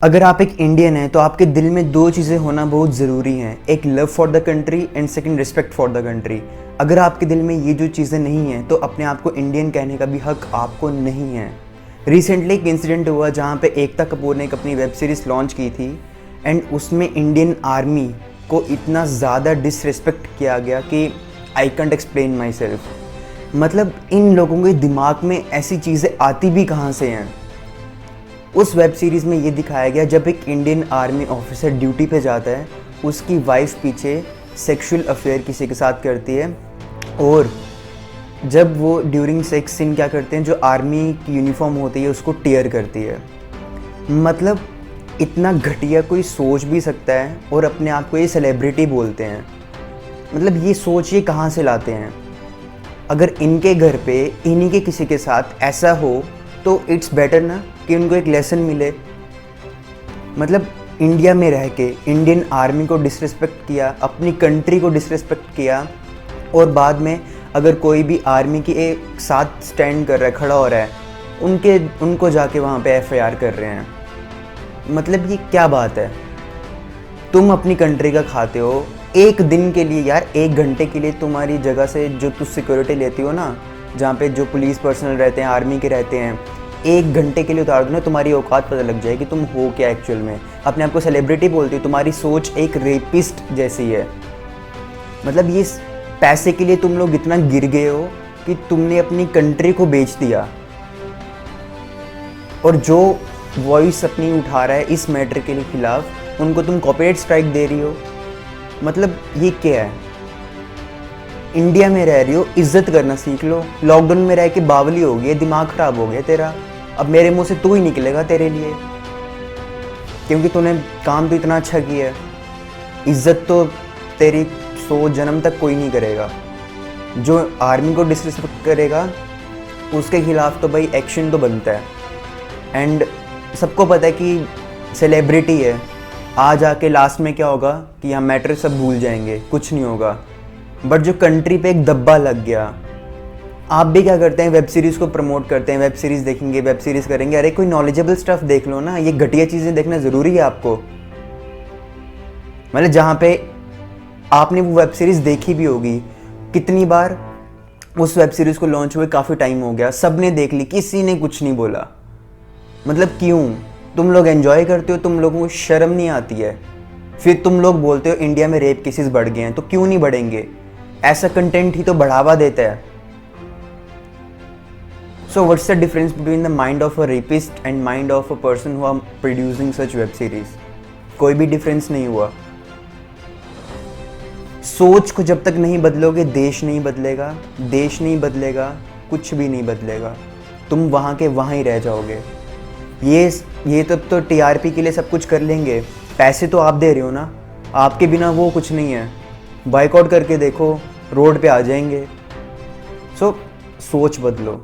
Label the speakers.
Speaker 1: अगर आप एक इंडियन हैं तो आपके दिल में दो चीज़ें होना बहुत ज़रूरी हैं, एक love for the country and second respect for the country. अगर आपके दिल में ये जो चीज़ें नहीं हैं तो अपने आप को इंडियन कहने का भी हक आपको नहीं है। रिसेंटली एक इंसिडेंट हुआ जहाँ पे एकता कपूर ने एक अपनी वेब सीरीज़ लॉन्च की थी एंड उसमें इंडियन आर्मी को इतना ज़्यादा डिसरिस्पेक्ट किया गया कि I can't explain my self. मतलब इन लोगों के दिमाग में ऐसी चीज़ें आती भी कहाँ से हैं। उस वेब सीरीज़ में ये दिखाया गया जब एक इंडियन आर्मी ऑफिसर ड्यूटी पे जाता है, उसकी वाइफ पीछे सेक्सुअल अफेयर किसी के साथ करती है और जब वो ड्यूरिंग सेक्स सीन क्या करते हैं, जो आर्मी की यूनिफॉर्म होती है उसको टियर करती है। मतलब इतना घटिया कोई सोच भी सकता है और अपने आप को ये सेलिब्रिटी बोलते हैं। मतलब ये सोच ये कहाँ से लाते हैं। अगर इनके घर पे इन्हीं के किसी के साथ ऐसा हो तो इट्स बेटर ना कि उनको एक लेसन मिले। मतलब इंडिया में रह के इंडियन आर्मी को डिसरिस्पेक्ट किया, अपनी कंट्री को डिसरिस्पेक्ट किया और बाद में अगर कोई भी आर्मी की एक साथ स्टैंड कर रहा है, खड़ा हो रहा है, उनको जाके वहाँ पे एफआईआर कर रहे हैं। मतलब ये क्या बात है। तुम अपनी कंट्री का खाते हो, एक दिन के लिए यार, एक घंटे के लिए तुम्हारी जगह से जो तुम सिक्योरिटी लेती हो ना, जहाँ पे जो पुलिस पर्सनल रहते हैं, आर्मी के रहते हैं, एक घंटे के लिए उतार दो ना, तुम्हारी औकात पता लग जाएगी तुम हो क्या एक्चुअल में। अपने आप को सेलिब्रिटी बोलती हो, तुम्हारी सोच एक रेपिस्ट जैसी है। मतलब ये पैसे के लिए तुम लोग इतना गिर गए हो कि तुमने अपनी कंट्री को बेच दिया। और जो वॉइस अपनी उठा रहा है इस मैटर के लिए खिलाफ, उनको तुम कॉपीराइट स्ट्राइक दे रही हो। मतलब ये क्या है। इंडिया में रह रही हो, इज्जत करना सीख लो। लॉकडाउन में रह के बावली हो गई, दिमाग ख़राब हो गया तेरा। अब मेरे मुंह से तू ही निकलेगा तेरे लिए, क्योंकि तूने काम तो इतना अच्छा किया है। इज्जत तो तेरी 100 जन्म तक कोई नहीं करेगा। जो आर्मी को डिसरिस्पेक्ट करेगा उसके खिलाफ तो भाई एक्शन तो बनता है। एंड सबको पता है कि सेलिब्रिटी है, आ जाके लास्ट में क्या होगा कि यहाँ मैटर सब भूल जाएंगे, कुछ नहीं होगा। बट जो कंट्री पे एक दब्बा लग गया, आप भी क्या करते हैं, वेब सीरीज़ को प्रमोट करते हैं, वेब सीरीज़ देखेंगे, वेब सीरीज़ करेंगे। अरे कोई नॉलेजेबल स्टफ देख लो ना, ये घटिया चीज़ें देखना ज़रूरी है आपको। मतलब जहाँ पे आपने वो वेब सीरीज़ देखी भी होगी, कितनी बार उस वेब सीरीज़ को लॉन्च हुए काफ़ी टाइम हो गया, सब ने देख ली, किसी ने कुछ नहीं बोला। मतलब क्यों? तुम लोग एंजॉय करते हो, तुम लोगों को शर्म नहीं आती है। फिर तुम लोग बोलते हो इंडिया में रेप केसेस बढ़ गए हैं, तो क्यों नहीं बढ़ेंगे? ऐसा कंटेंट ही तो बढ़ावा देता है। So what's the difference between the mind of a rapist and mind of a person who are producing such web series? कोई भी डिफरेंस नहीं हुआ। सोच को जब तक नहीं बदलोगे, देश नहीं बदलेगा। देश नहीं बदलेगा, कुछ भी नहीं बदलेगा। तुम वहाँ के वहाँ ही रह जाओगे। ये तब तो टीआरपी के लिए सब कुछ कर लेंगे, पैसे तो आप दे रहे हो ना, आपके बिना वो कुछ नहीं है। बाइकआउट करके देखो, रोड पे आ जाएंगे। सो सोच बदलो।